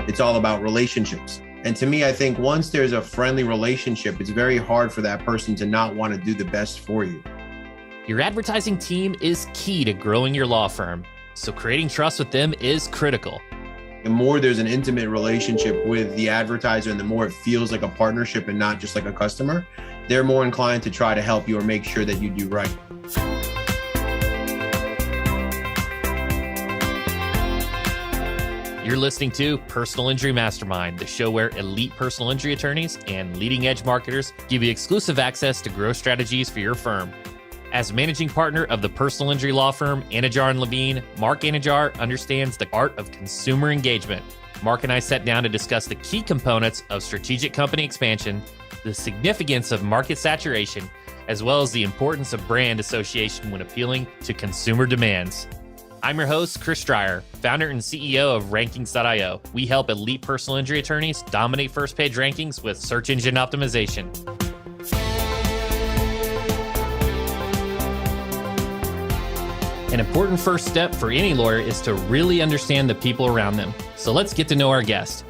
It's all about relationships. And to me, I think once there's a friendly relationship, it's very hard for that person to not want to do the best for you. Your advertising team is key to growing your law firm, so creating trust with them is critical. The more there's an intimate relationship with the advertiser and the more it feels like a partnership and not just like a customer, they're more inclined to try to help you or make sure that you do right. You're listening to Personal Injury Mastermind, the show where elite personal injury attorneys and leading edge marketers give you exclusive access to growth strategies for your firm. As managing partner of the personal injury law firm Anidjar Levine, Marc Anidjar understands the art of consumer engagement. Marc and I sat down to discuss the key components of strategic company expansion, the significance of market saturation, as well as the importance of brand association when appealing to consumer demands. I'm your host, Chris Dreyer, founder and CEO of Rankings.io. We help elite personal injury attorneys dominate first page rankings with search engine optimization. An important first step for any lawyer is to really understand the people around them. So let's get to know our guest.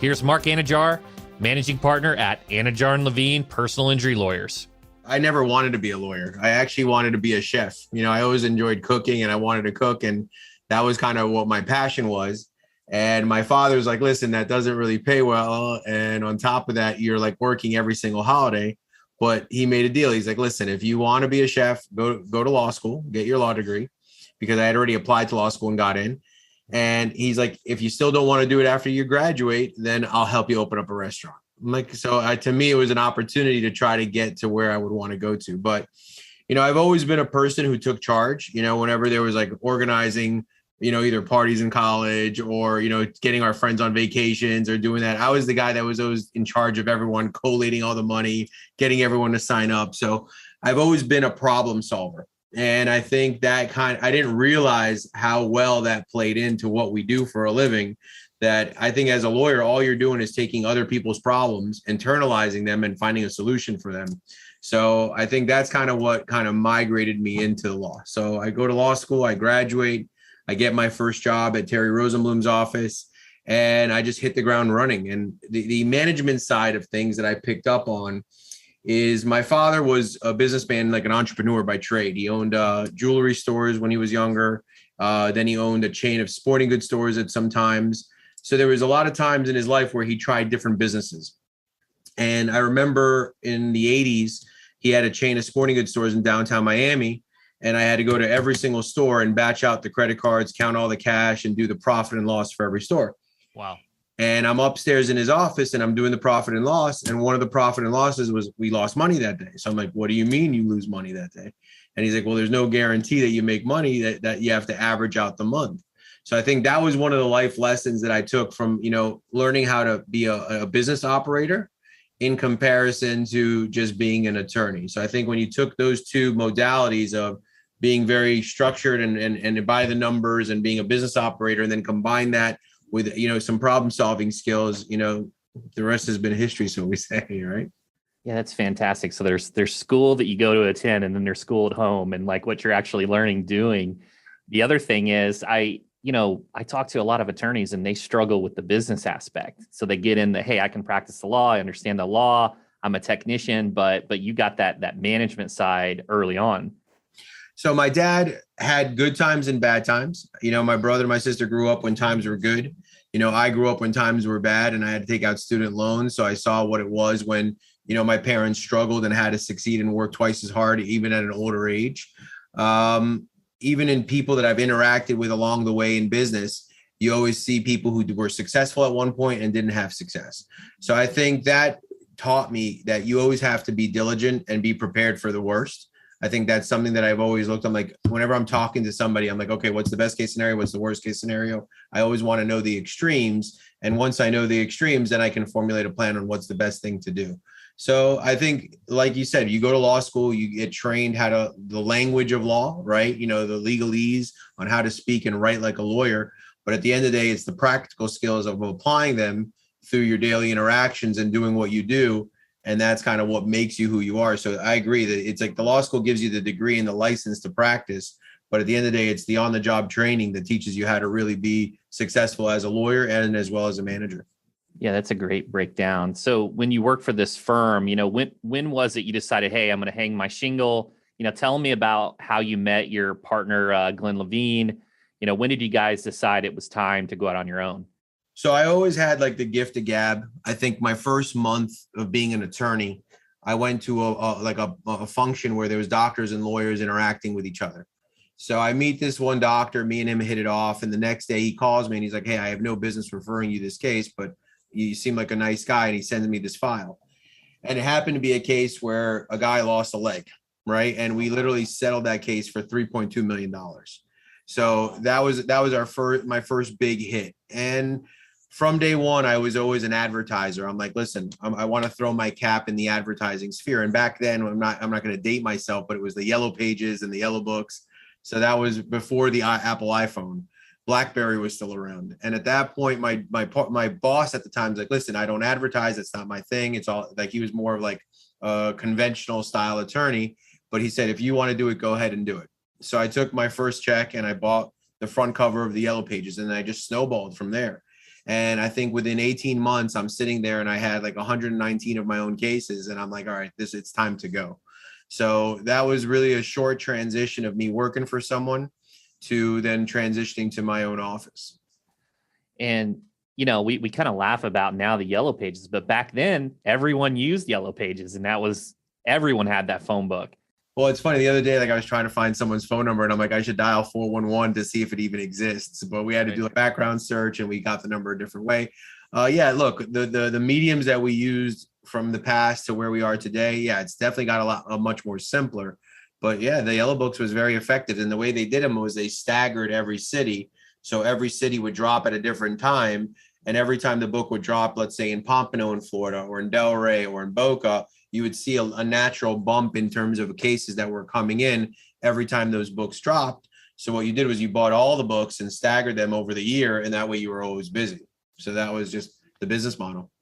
Here's Marc Anidjar, managing partner at Anidjar Levine Personal Injury Lawyers. I never wanted to be a lawyer. I actually wanted to be a chef. I always enjoyed cooking and I wanted to cook. And that was kind of what my passion was. And my father was like, listen, that doesn't really pay well. And on top of that, you're like working every single holiday. But he made a deal. He's like, listen, if you want to be a chef, go to law school, get your law degree, because I had already applied to law school and got in. And he's like, if you still don't want to do it after you graduate, then I'll help you open up a restaurant. To me, it was an opportunity to try to get to where I would want to go to. But, I've always been a person who took charge, whenever there was like organizing, either parties in college or, getting our friends on vacations or doing that. I was the guy that was always in charge of everyone, collating all the money, getting everyone to sign up. So I've always been a problem solver. And I think I didn't realize how well that played into what we do for a living. That I think as a lawyer, all you're doing is taking other people's problems, internalizing them and finding a solution for them. So I think that's kind of what kind of migrated me into law. So I go to law school, I graduate, I get my first job at Terry Rosenblum's office, and I just hit the ground running. And the management side of things that I picked up on is my father was a businessman, like an entrepreneur by trade. He owned jewelry stores when he was younger. Then he owned a chain of sporting goods stores at some times. So there was a lot of times in his life where he tried different businesses. And I remember in the 80s, he had a chain of sporting goods stores in downtown Miami. And I had to go to every single store and batch out the credit cards, count all the cash, and do the profit and loss for every store. Wow. And I'm upstairs in his office and I'm doing the profit and loss. And one of the profit and losses was we lost money that day. So I'm like, what do you mean you lose money that day? And he's like, well, there's no guarantee that you make money, that you have to average out the month. So I think that was one of the life lessons that I took from, learning how to be a business operator in comparison to just being an attorney. So I think when you took those two modalities of being very structured and by the numbers and being a business operator, and then combine that with, some problem solving skills, the rest has been history, so we say, right? Yeah, that's fantastic. So there's school that you go to attend, and then there's school at home and like what you're actually learning doing. The other thing is I talk to a lot of attorneys and they struggle with the business aspect. So they get in hey, I can practice the law. I understand the law. I'm a technician, but you got that management side early on. So my dad had good times and bad times. My brother and my sister grew up when times were good. I grew up when times were bad and I had to take out student loans. So I saw what it was when, my parents struggled and had to succeed and work twice as hard, even at an older age. Even in people that I've interacted with along the way in business, you always see people who were successful at one point and didn't have success. So I think that taught me that you always have to be diligent and be prepared for the worst. I think that's something that I've always looked. I'm like, whenever I'm talking to somebody, I'm like, okay, what's the best case scenario? What's the worst case scenario? I always want to know the extremes. And once I know the extremes, then I can formulate a plan on what's the best thing to do. So I think, like you said, you go to law school, you get trained the language of law, right? The legalese on how to speak and write like a lawyer. But at the end of the day, it's the practical skills of applying them through your daily interactions and doing what you do. And that's kind of what makes you who you are. So I agree that it's like the law school gives you the degree and the license to practice, But at the end of the day, it's the on-the-job training that teaches you how to really be successful as a lawyer and as well as a manager. Yeah, that's a great breakdown. So when you work for this firm, when was it you decided, hey, I'm going to hang my shingle? Tell me about how you met your partner, Glenn Levine. When did you guys decide it was time to go out on your own? So I always had like the gift of gab. I think my first month of being an attorney, I went to a function where there was doctors and lawyers interacting with each other. So I meet this one doctor, me and him hit it off. And the next day he calls me and he's like, hey, I have no business referring you this case, but you seem like a nice guy. And he sends me this file. And it happened to be a case where a guy lost a leg, right? And we literally settled that case for $3.2 million. So that was my first big hit. And from day one, I was always an advertiser. I'm like, listen, I want to throw my cap in the advertising sphere. And back then, I'm not going to date myself, but it was the yellow pages and the yellow books. So that was before the Apple iPhone. BlackBerry was still around. And at that point, my boss at the time was like, listen, I don't advertise. It's not my thing. It's all like, he was more of like a conventional style attorney. But he said, if you want to do it, go ahead and do it. So I took my first check and I bought the front cover of the yellow pages, and I just snowballed from there. And I think within 18 months, I'm sitting there and I had like 119 of my own cases. And I'm like, all right, it's time to go. So that was really a short transition of me working for someone to then transitioning to my own office. And, we kind of laugh about now the yellow pages, but back then everyone used yellow pages, and everyone had that phone book. Well, it's funny. The other day, like I was trying to find someone's phone number and I'm like, I should dial 411 to see if it even exists. But we had to do a background search and we got the number a different way. Yeah, look, the mediums that we used from the past to where we are today, yeah, it's definitely got much more simpler. But yeah, the yellow books was very effective. And the way they did them was they staggered every city. So every city would drop at a different time. And every time the book would drop, let's say in Pompano in Florida or in Delray or in Boca, you would see a natural bump in terms of cases that were coming in every time those books dropped. So what you did was you bought all the books and staggered them over the year, and that way you were always busy. So that was just the business model.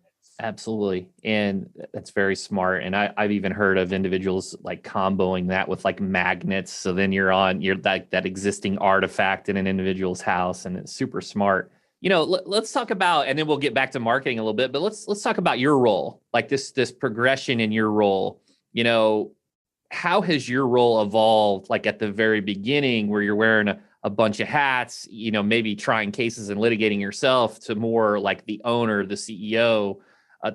Absolutely. And that's very smart. And I've even heard of individuals like comboing that with like magnets. So then you're that existing artifact in an individual's house, and it's super smart. Let's talk about, and then we'll get back to marketing a little bit, but let's talk about your role, like this progression in your role. How has your role evolved, like at the very beginning where you're wearing a bunch of hats, maybe trying cases and litigating yourself, to more like the owner, the CEO?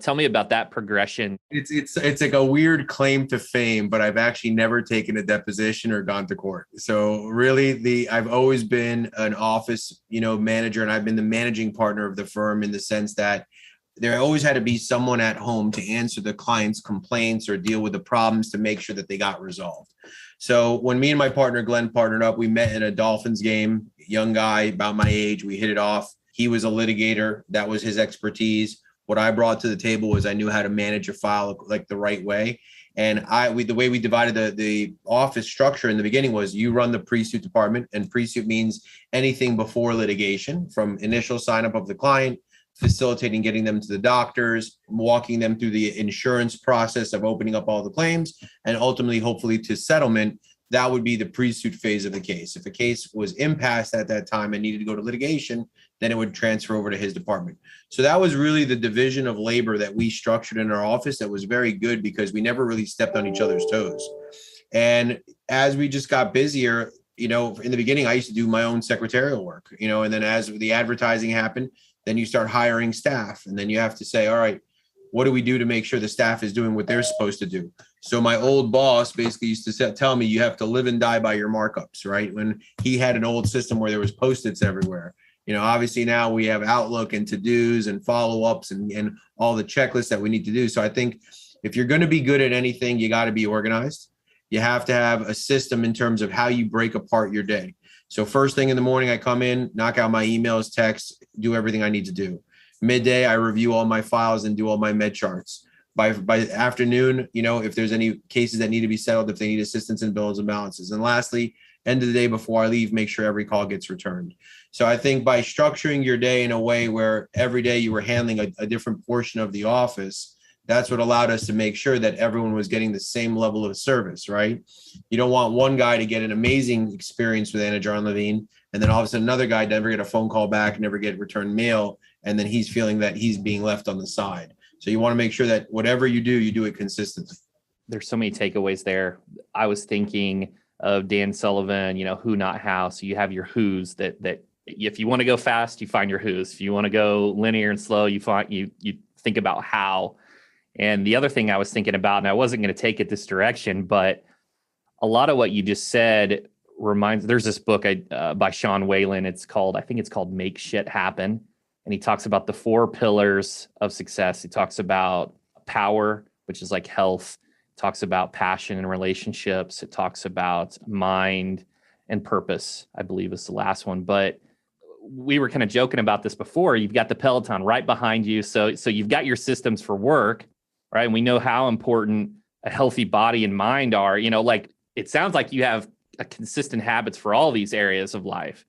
Tell me about that progression. It's like a weird claim to fame, but I've actually never taken a deposition or gone to court. So really I've always been an office, manager, and I've been the managing partner of the firm in the sense that there always had to be someone at home to answer the client's complaints or deal with the problems to make sure that they got resolved. So when me and my partner, Glenn, partnered up, we met in a Dolphins game, young guy about my age. We hit it off. He was a litigator. That was his expertise. What I brought to the table was I knew how to manage a file like the right way. And the way we divided the office structure in the beginning was you run the pre-suit department, and pre-suit means anything before litigation, from initial sign up of the client, facilitating getting them to the doctors, walking them through the insurance process of opening up all the claims, and ultimately, hopefully, to settlement. That would be the pre-suit phase of the case. If a case was impasse at that time and needed to go to litigation, then it would transfer over to his department. So that was really the division of labor that we structured in our office. That was very good because we never really stepped on each other's toes. And as we just got busier, in the beginning, I used to do my own secretarial work, and then as the advertising happened, then you start hiring staff, and then you have to say, all right, what do we do to make sure the staff is doing what they're supposed to do? So my old boss basically used to tell me, you have to live and die by your markups, right? When he had an old system where there was Post-its everywhere. Obviously now we have Outlook and to-dos and follow-ups and all the checklists that we need to do. So I think if you're going to be good at anything, you got to be organized. You have to have a system in terms of how you break apart your day. So first thing in the morning, I come in, knock out my emails, texts, do everything I need to do. Midday, I review all my files and do all my med charts. By afternoon, if there's any cases that need to be settled, if they need assistance in bills and balances. And lastly, end of the day before I leave, make sure every call gets returned. So I think by structuring your day in a way where every day you were handling a different portion of the office, That's what allowed us to make sure that everyone was getting the same level of service, right? You don't want one guy to get an amazing experience with Anidjar Levine, and then all of a sudden another guy never get a phone call back, never get returned mail, and then he's feeling that he's being left on the side. So you want to make sure that whatever you do it consistently. There's so many takeaways there. I was thinking of Dan Sullivan, who, not how. So you have your who's that if you want to go fast, you find your who's. If you want to go linear and slow, you think about how. And the other thing I was thinking about, and I wasn't going to take it this direction, but a lot of what you just said there's this book by Sean Whalen. I think it's called Make Shit Happen. And he talks about the 4 pillars of success. He talks about power, which is like health. Talks about passion and relationships. It talks about mind and purpose, I believe is the last one. But we were kind of joking about this before. You've got the Peloton right behind you. So you've got your systems for work, right? And we know how important a healthy body and mind are. Like it sounds like you have a consistent habits for all these areas of life.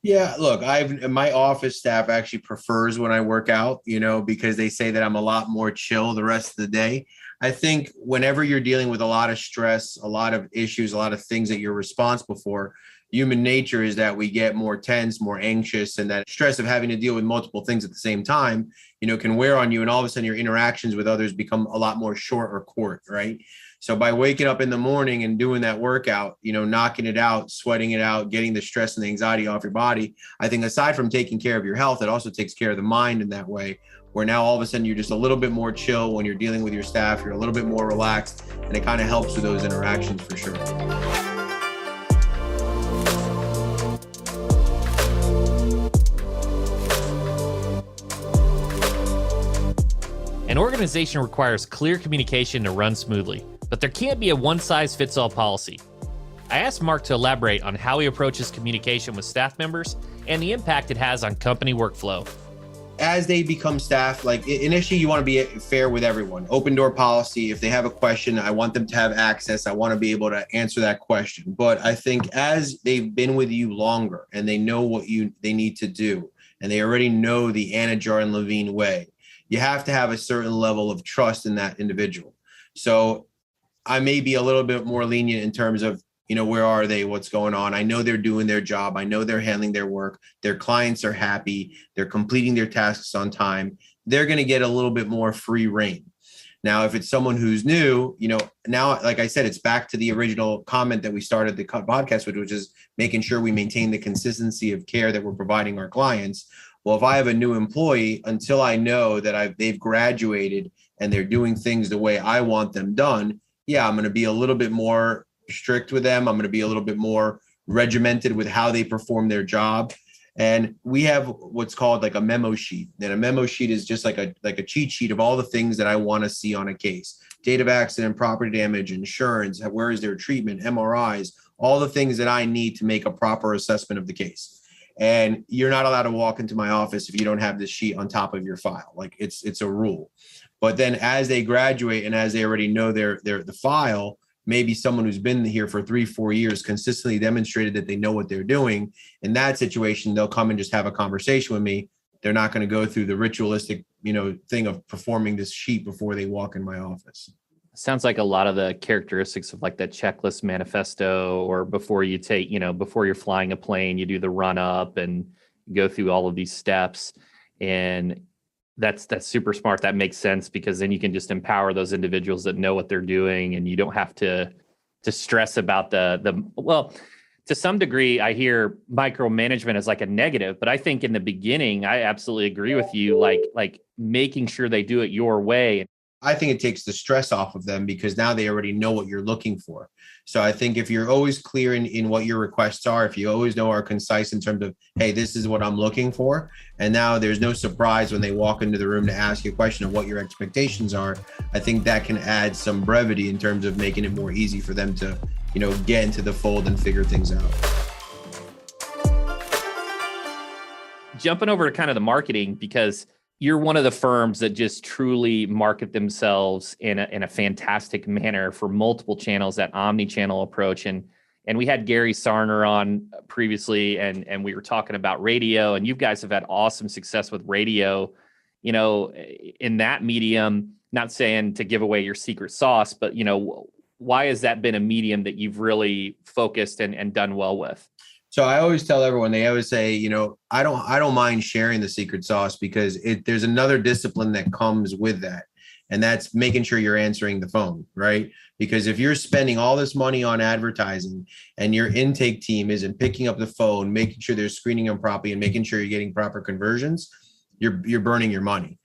Yeah, look, my office staff actually prefers when I work out, because they say that I'm a lot more chill the rest of the day. I think whenever you're dealing with a lot of stress, a lot of issues, a lot of things that you're responsible for, human nature is that we get more tense, more anxious, and that stress of having to deal with multiple things at the same time, can wear on you. And all of a sudden your interactions with others become a lot more short or court, right? So by waking up in the morning and doing that workout, knocking it out, sweating it out, getting the stress and the anxiety off your body, I think aside from taking care of your health, it also takes care of the mind in that way, where now all of a sudden you're just a little bit more chill when you're dealing with your staff, you're a little bit more relaxed, and it kind of helps with those interactions for sure. An organization requires clear communication to run smoothly, but there can't be a one-size-fits-all policy. I asked Marc to elaborate on how he approaches communication with staff members and the impact it has on company workflow. As they become staff, like initially you want to be fair with everyone. Open door policy. If they have a question, I want them to have access. I want to be able to answer that question. But I think as they've been with you longer and they know what they need to do, and they already know the Anidjar and Levine way, you have to have a certain level of trust in that individual. So I may be a little bit more lenient in terms of, where are they? What's going on? I know they're doing their job. I know they're handling their work. Their clients are happy. They're completing their tasks on time. They're going to get a little bit more free reign. Now, if it's someone who's new, now, like I said, it's back to the original comment that we started the podcast with, which is making sure we maintain the consistency of care that we're providing our clients. Well, if I have a new employee, until I know that they've graduated and they're doing things the way I want them done, I'm going to be a little bit more strict with them. I'm going to be a little bit more regimented with how they perform their job. And we have what's called like a memo sheet. And a memo sheet is just like a cheat sheet of all the things that I want to see on a case. Date of accident, property damage, insurance, where is their treatment, MRIs, all the things that I need to make a proper assessment of the case. And you're not allowed to walk into my office if you don't have this sheet on top of your file. Like it's a rule. But then as they graduate and as they already know the file, maybe someone who's been here for 3-4 years consistently demonstrated that they know what they're doing. In that situation, they'll come and just have a conversation with me. They're not going to go through the ritualistic, thing of performing this sheet before they walk in my office. Sounds like a lot of the characteristics of like that checklist manifesto, or before you take, before you're flying a plane, you do the run up and go through all of these steps. And that's super smart. That makes sense, because then you can just empower those individuals that know what they're doing, and you don't have to stress about well, to some degree, I hear micromanagement as like a negative, but I think in the beginning, I absolutely agree with you. Like making sure they do it your way. I think it takes the stress off of them, because now they already know what you're looking for. So I think if you're always clear in what your requests are, if you always are concise in terms of, hey, this is what I'm looking for, and now there's no surprise when they walk into the room to ask you a question of what your expectations are, I think that can add some brevity in terms of making it more easy for them to, get into the fold and figure things out. Jumping over to kind of the marketing, because you're one of the firms that just truly market themselves in a fantastic manner for multiple channels, that omni-channel approach. And we had Gary Sarner on previously, and we were talking about radio, and you guys have had awesome success with radio, in that medium. not saying to give away your secret sauce, but, why has that been a medium that you've really focused and done well with? So I always tell everyone, they always say, I don't mind sharing the secret sauce because there's another discipline that comes with that. And that's making sure you're answering the phone, right? Because if you're spending all this money on advertising and your intake team isn't picking up the phone, making sure they're screening them properly and making sure you're getting proper conversions, you're burning your money.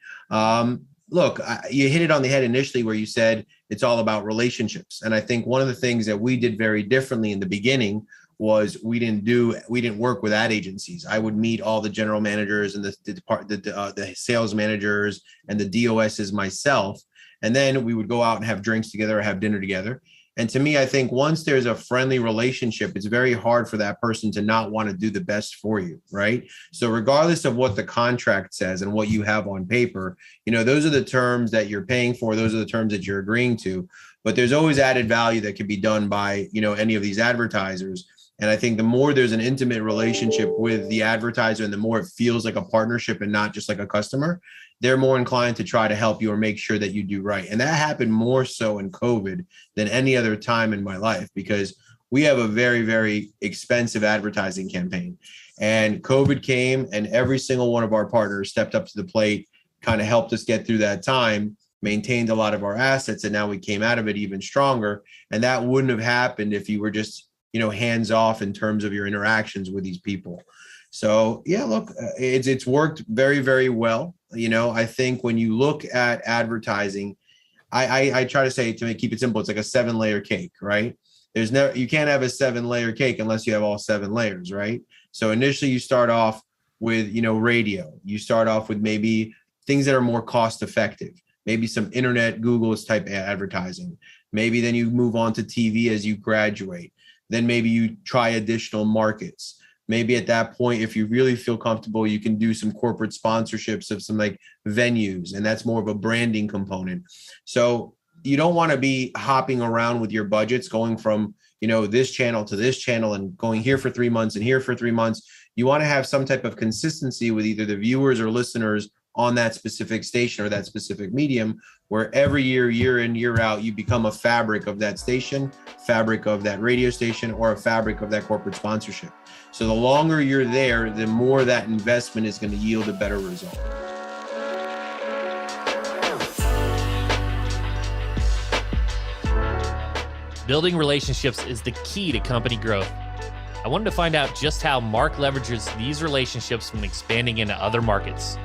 Look, you hit it on the head initially where you said it's all about relationships. And I think one of the things that we did very differently in the beginning was we didn't work with ad agencies. I would meet all the general managers and the sales managers and the DOSs myself. And then we would go out and have drinks together or have dinner together. And to me, I think once there's a friendly relationship, it's very hard for that person to not want to do the best for you, right? So regardless of what the contract says and what you have on paper, those are the terms that you're paying for. Those are the terms that you're agreeing to. But there's always added value that can be done by, any of these advertisers. And I think the more there's an intimate relationship with the advertiser and the more it feels like a partnership and not just like a customer, they're more inclined to try to help you or make sure that you do right. And that happened more so in COVID than any other time in my life, because we have a very, very expensive advertising campaign. And COVID came and every single one of our partners stepped up to the plate, kind of helped us get through that time, maintained a lot of our assets. And now we came out of it even stronger. And that wouldn't have happened if you were just hands off in terms of your interactions with these people. So yeah, look, it's worked very, very well. I think when you look at advertising, I try to say, to keep it simple, it's like a 7-layer cake, right? You can't have a 7-layer cake unless you have all 7 layers, right? So initially you start off with, radio. You start off with maybe things that are more cost effective, maybe some internet, Google's type advertising. Maybe then you move on to TV as you graduate. Then maybe you try additional markets. Maybe at that point, if you really feel comfortable, you can do some corporate sponsorships of some like venues, and that's more of a branding component. So you don't want to be hopping around with your budgets, going from, this channel to this channel and going here for 3 months and here for 3 months. You want to have some type of consistency with either the viewers or listeners on that specific station or that specific medium, where every year in, year out, you become a fabric of that station, fabric of that radio station, or a fabric of that corporate sponsorship. So the longer you're there, the more that investment is going to yield a better result. Building relationships is the key to company growth. I wanted to find out just how Marc leverages these relationships when expanding into other markets.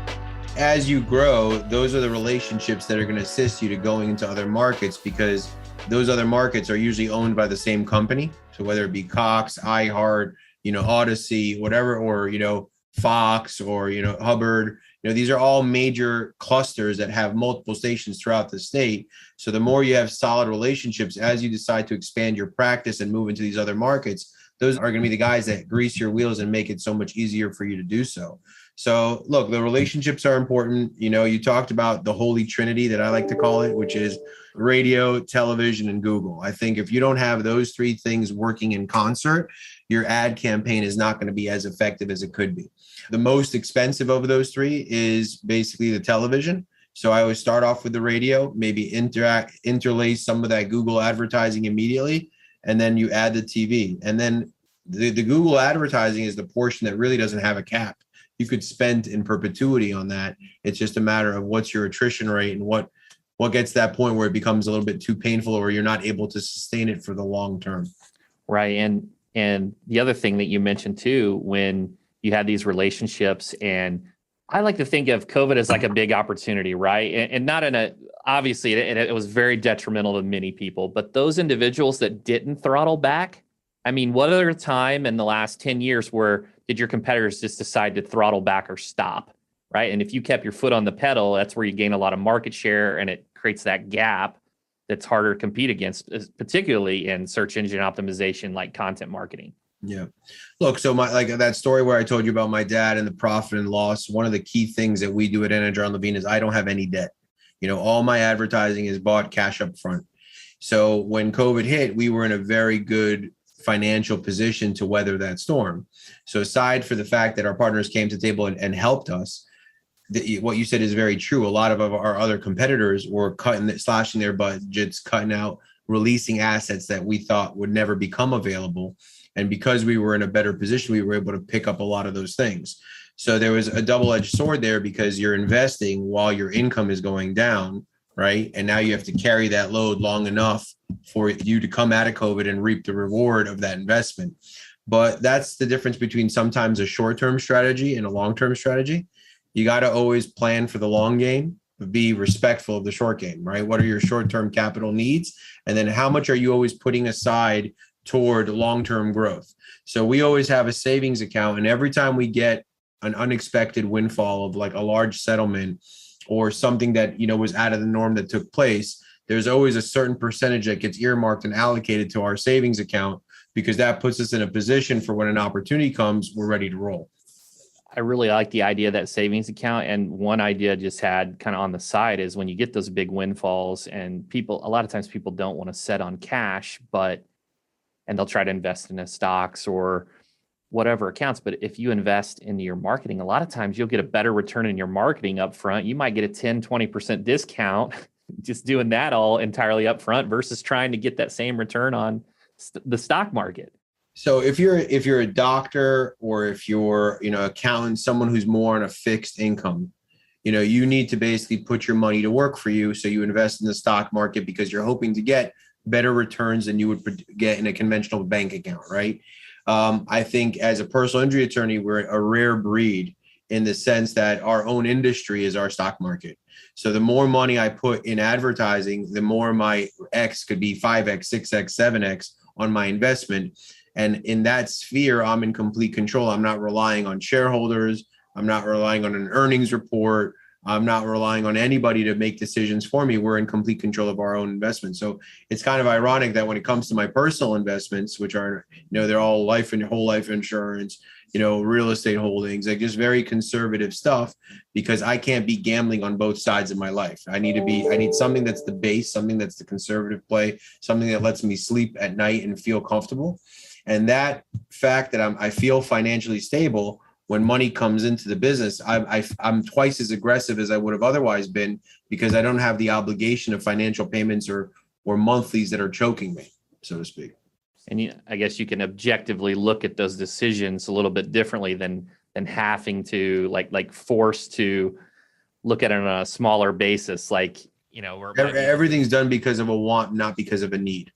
As you grow, those are the relationships that are going to assist you to going into other markets, because those other markets are usually owned by the same company. So whether it be Cox, iHeart, Odyssey, whatever, or, Fox or, Hubbard, these are all major clusters that have multiple stations throughout the state. So the more you have solid relationships, as you decide to expand your practice and move into these other markets, those are going to be the guys that grease your wheels and make it so much easier for you to do so. So look, the relationships are important. You talked about the Holy Trinity that I like to call it, which is radio, television, and Google. I think if you don't have those 3 things working in concert, your ad campaign is not going to be as effective as it could be. The most expensive of those 3 is basically the television. So I always start off with the radio, maybe interlace some of that Google advertising immediately, and then you add the TV. And then the Google advertising is the portion that really doesn't have a cap. You could spend in perpetuity on that. It's just a matter of what's your attrition rate and what gets to that point where it becomes a little bit too painful or you're not able to sustain it for the long term. Right. And the other thing that you mentioned too, when you had these relationships, and I like to think of COVID as like a big opportunity, right? And not obviously it was very detrimental to many people, but those individuals that didn't throttle back, I mean, what other time in the last 10 years did your competitors just decide to throttle back or stop, right? And if you kept your foot on the pedal, that's where you gain a lot of market share, and it creates that gap that's harder to compete against, particularly in search engine optimization, like content marketing. Yeah. Look, so like that story where I told you about my dad and the profit and loss, one of the key things that we do at Anidjar Levine is I don't have any debt. All my advertising is bought cash up front. So when COVID hit, we were in a very good financial position to weather that storm. So aside for the fact that our partners came to the table and helped us, what you said is very true. A lot of our other competitors were slashing their budgets, cutting out, releasing assets that we thought would never become available. And because we were in a better position, we were able to pick up a lot of those things. So there was a double-edged sword there, because you're investing while your income is going down, right? And now you have to carry that load long enough for you to come out of COVID and reap the reward of that investment. But that's the difference between sometimes a short-term strategy and a long-term strategy. You got to always plan for the long game, but be respectful of the short game, right? What are your short-term capital needs? And then how much are you always putting aside toward long-term growth? So we always have a savings account, and every time we get an unexpected windfall of like a large settlement or something that, was out of the norm that took place, there's always a certain percentage that gets earmarked and allocated to our savings account, because that puts us in a position for when an opportunity comes, we're ready to roll. I really like the idea of that savings account. And one idea I just had kind of on the side is when you get those big windfalls, and a lot of times people don't want to set on cash, and they'll try to invest in stocks or whatever accounts. But if you invest into your marketing, a lot of times you'll get a better return in your marketing up front. You might get a 10, 20% discount just doing that all entirely up front versus trying to get that same return on the stock market. So if you're a doctor, or if you're, accountant, someone who's more on a fixed income, you need to basically put your money to work for you. So you invest in the stock market because you're hoping to get better returns than you would get in a conventional bank account, right? I think as a personal injury attorney, we're a rare breed in the sense that our own industry is our stock market. So the more money I put in advertising, the more my X could be 5X, 6X, 7X on my investment. And in that sphere, I'm in complete control. I'm not relying on shareholders. I'm not relying on an earnings report. I'm not relying on anybody to make decisions for me. We're in complete control of our own investments. So it's kind of ironic that when it comes to my personal investments, which are, they're all life and whole life insurance, real estate holdings, like just very conservative stuff, because I can't be gambling on both sides of my life. I need something that's the base, something that's the conservative play, something that lets me sleep at night and feel comfortable. And that fact that I feel financially stable when money comes into the business, I'm twice as aggressive as I would have otherwise been, because I don't have the obligation of financial payments or monthlies that are choking me, so to speak. And I guess you can objectively look at those decisions a little bit differently than having to like forced to look at it on a smaller basis. Like, everything's done because of a want, not because of a need.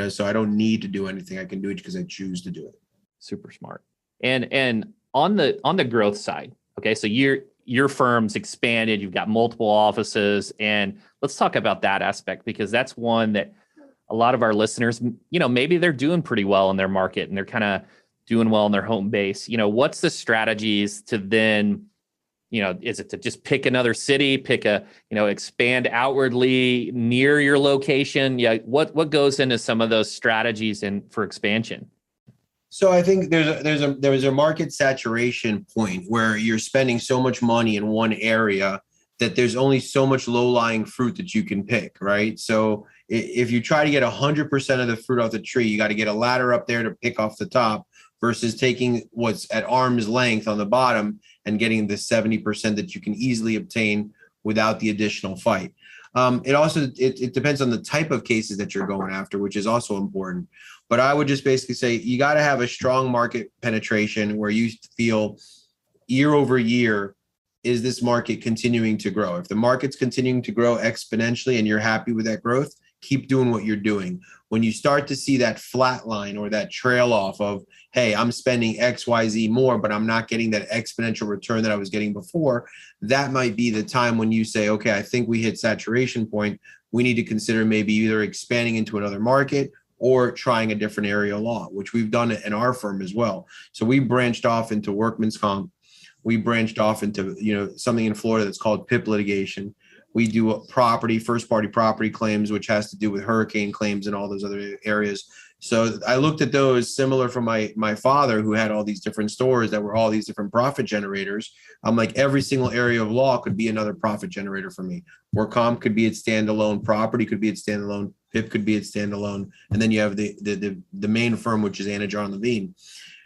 So I don't need to do anything. I can do it because I choose to do it. Super smart. And on the growth side, okay, so your firm's expanded, you've got multiple offices, and let's talk about that aspect, because that's one that a lot of our listeners, maybe they're doing pretty well in their market and they're kind of doing well in their home base. What's the strategies to then, is it to just pick another city, expand outwardly near your location? Yeah. What goes into some of those strategies for expansion? So I think there's a market saturation point where you're spending so much money in one area that there's only so much low-lying fruit that you can pick, right? So if you try to get 100% of the fruit off the tree, you got to get a ladder up there to pick off the top, versus taking what's at arm's length on the bottom and getting the 70% that you can easily obtain without the additional fight. It depends on the type of cases that you're going after, which is also important. But I would just basically say you got to have a strong market penetration where you feel year over year, is this market continuing to grow? If the market's continuing to grow exponentially and you're happy with that growth, keep doing what you're doing. When you start to see that flat line or that trail off of, hey, I'm spending X, Y, Z more, but I'm not getting that exponential return that I was getting before, that might be the time when you say, okay, I think we hit saturation point. We need to consider maybe either expanding into another market or trying a different area of law, which we've done in our firm as well. So we branched off into workman's comp. We branched off into, something in Florida that's called PIP litigation. We do first party property claims, which has to do with hurricane claims and all those other areas. So I looked at those similar from my father, who had all these different stores that were all these different profit generators. I'm like, every single area of law could be another profit generator for me. Work comp could be its standalone, property could be its standalone, PIP could be its standalone. And then you have the main firm, which is Anidjar Levine.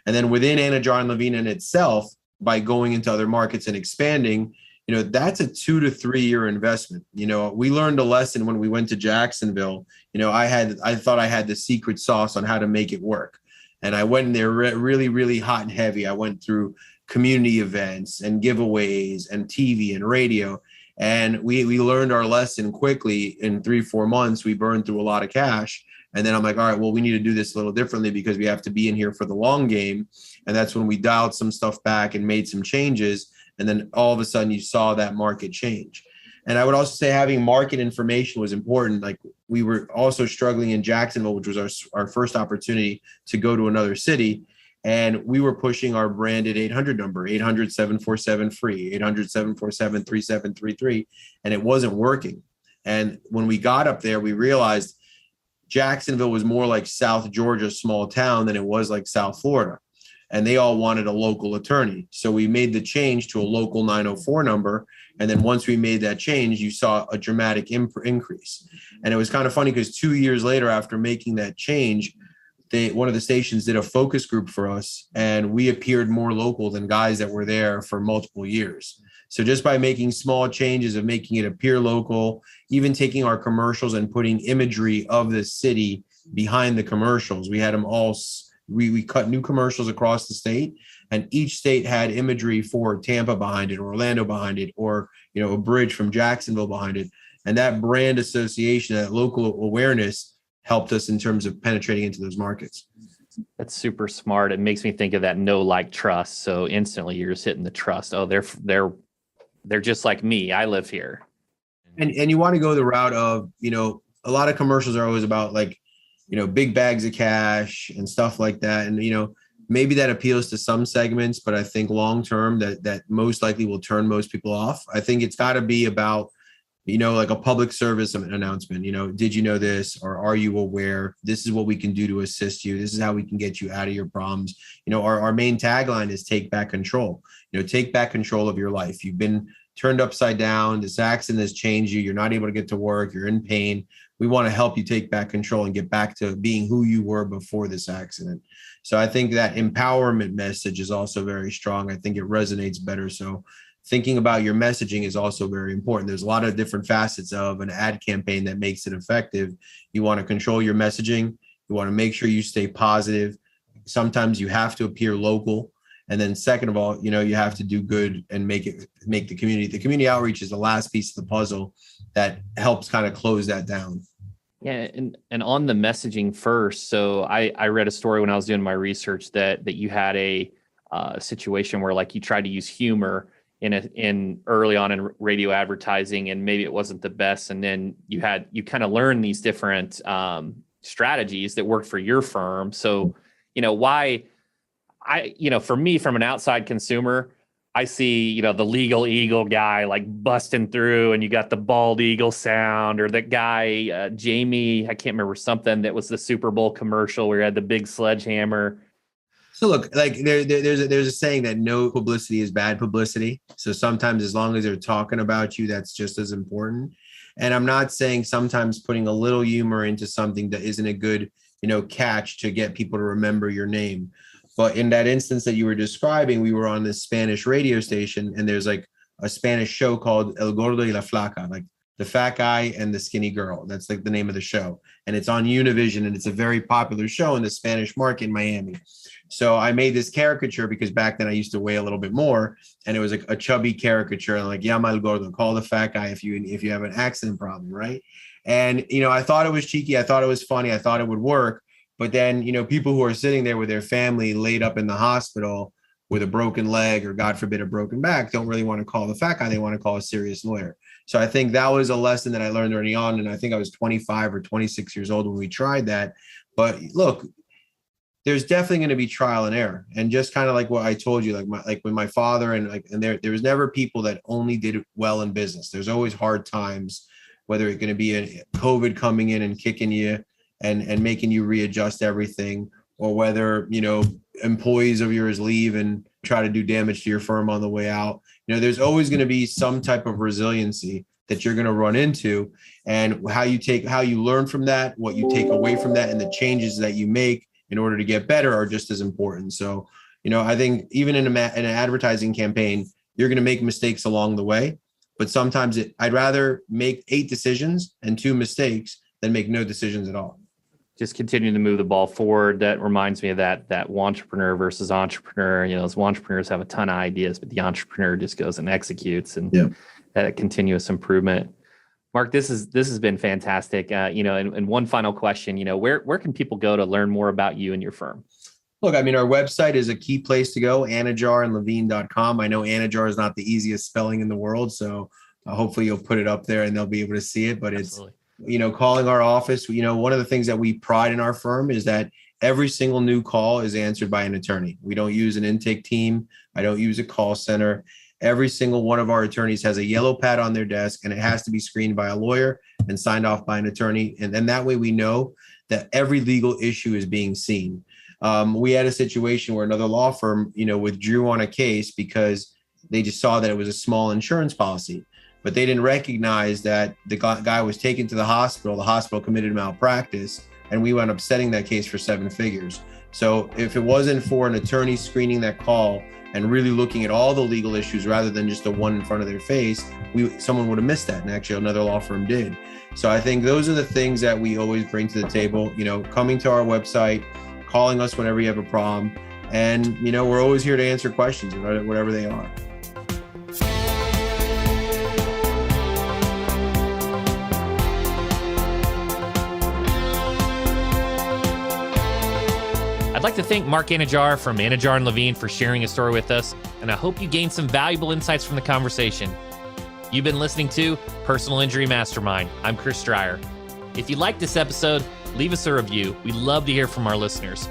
And then within Anidjar Levine in itself, by going into other markets and expanding, that's a 2 to 3 year investment. We learned a lesson when we went to Jacksonville. I thought I had the secret sauce on how to make it work. And I went in there really, really hot and heavy. I went through community events and giveaways and TV and radio. And we learned our lesson quickly. In 3-4 months. We burned through a lot of cash. And then I'm like, all right, well, we need to do this a little differently because we have to be in here for the long game. And that's when we dialed some stuff back and made some changes. And then all of a sudden you saw that market change. And I would also say having market information was important. Like, we were also struggling in Jacksonville, which was our first opportunity to go to another city. And we were pushing our branded 800 number, 800-747-FREE, 800-747-3733. And it wasn't working. And when we got up there, we realized Jacksonville was more like South Georgia, small town, than it was like South Florida. And they all wanted a local attorney. So we made the change to a local 904 number. And then once we made that change, you saw a dramatic increase. And it was kind of funny because 2 years later, after making that change, one of the stations did a focus group for us, and we appeared more local than guys that were there for multiple years. So just by making small changes of making it appear local, even taking our commercials and putting imagery of the city behind the commercials, we had them all. We cut new commercials across the state, and each state had imagery for Tampa behind it, or Orlando behind it, or a bridge from Jacksonville behind it. And that brand association, that local awareness, helped us in terms of penetrating into those markets. That's super smart. It makes me think of that know, like, trust. So instantly you're just hitting the trust. Oh, they're just like me. I live here. And you want to go the route of, a lot of commercials are always about like, big bags of cash and stuff like that. And, maybe that appeals to some segments, but I think long-term that most likely will turn most people off. I think it's got to be about, like a public service announcement. Did you know this? Or are you aware? This is what we can do to assist you. This is how we can get you out of your problems. Our main tagline is take back control. Take back control of your life. You've been turned upside down. This accident has changed you. You're not able to get to work. You're in pain. We want to help you take back control and get back to being who you were before this accident. So I think that empowerment message is also very strong. I think it resonates better. So thinking about your messaging is also very important. There's a lot of different facets of an ad campaign that makes it effective. You want to control your messaging. You want to make sure you stay positive. Sometimes you have to appear local. And then second of all, you have to do good and make the community outreach is the last piece of the puzzle that helps kind of close that down. Yeah. And on the messaging first. So I read a story when I was doing my research that you had a situation where, like, you tried to use humor in early on in radio advertising, and maybe it wasn't the best. And then you kind of learned these different strategies that worked for your firm. So, for me, from an outside consumer, I see, the legal eagle guy like busting through, and you got the bald eagle sound, or that guy, Jamie, I can't remember, something that was the Super Bowl commercial where he had the big sledgehammer. So look, like there's a saying that no publicity is bad publicity. So sometimes, as long as they're talking about you, that's just as important. And I'm not saying sometimes putting a little humor into something that isn't a good, catch to get people to remember your name. But in that instance that you were describing, we were on this Spanish radio station, and there's like a Spanish show called El Gordo y la Flaca, like the fat guy and the skinny girl. That's like the name of the show. And it's on Univision, and it's a very popular show in the Spanish market in Miami. So I made this caricature because back then I used to weigh a little bit more, and it was like a chubby caricature, and like, llama el gordo, call the fat guy if you have an accident problem, right? And, I thought it was cheeky. I thought it was funny. I thought it would work. But then, people who are sitting there with their family laid up in the hospital with a broken leg, or God forbid, a broken back, don't really want to call the fat guy. They want to call a serious lawyer. So I think that was a lesson that I learned early on. And I think I was 25 or 26 years old when we tried that. But look, there's definitely going to be trial and error. And just kind of like what I told you, like with my father, and there was never people that only did well in business. There's always hard times, whether it's going to be a COVID coming in and kicking you and making you readjust everything, or whether, employees of yours leave and try to do damage to your firm on the way out. There's always going to be some type of resiliency that you're going to run into, and how you learn from that, what you take away from that, and the changes that you make in order to get better are just as important. So, I think even in an advertising campaign, you're going to make mistakes along the way. But sometimes I'd rather make 8 decisions and 2 mistakes than make no decisions at all. Just continuing to move the ball forward. That reminds me of that entrepreneur versus entrepreneur. Those entrepreneurs have a ton of ideas, but the entrepreneur just goes and executes, and that continuous improvement. Marc, this has been fantastic. And one final question, where can people go to learn more about you and your firm? Look, our website is a key place to go, anidjarandlevine.com. I know Anidjar is not the easiest spelling in the world, so hopefully you'll put it up there and they'll be able to see it. But Absolutely. It's, calling our office, one of the things that we pride in our firm is that every single new call is answered by an attorney. We don't use an intake team. I don't use a call center. Every single one of our attorneys has a yellow pad on their desk, and it has to be screened by a lawyer and signed off by an attorney. And then that way we know that every legal issue is being seen. We had a situation where another law firm, withdrew on a case because they just saw that it was a small insurance policy, but they didn't recognize that the guy was taken to the hospital committed malpractice, and we wound up setting that case for 7 figures. So if it wasn't for an attorney screening that call and really looking at all the legal issues rather than just the one in front of their face, someone would have missed that. And actually another law firm did. So I think those are the things that we always bring to the table, coming to our website, calling us whenever you have a problem. And, we're always here to answer questions, whatever they are. I'd like to thank Marc Anidjar from Anidjar Levine for sharing his story with us, and I hope you gained some valuable insights from the conversation. You've been listening to Personal Injury Mastermind. I'm Chris Dreyer. If you liked this episode, leave us a review. We love to hear from our listeners.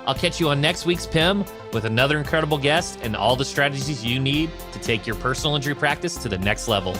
I'll catch you on next week's PIM with another incredible guest and all the strategies you need to take your personal injury practice to the next level.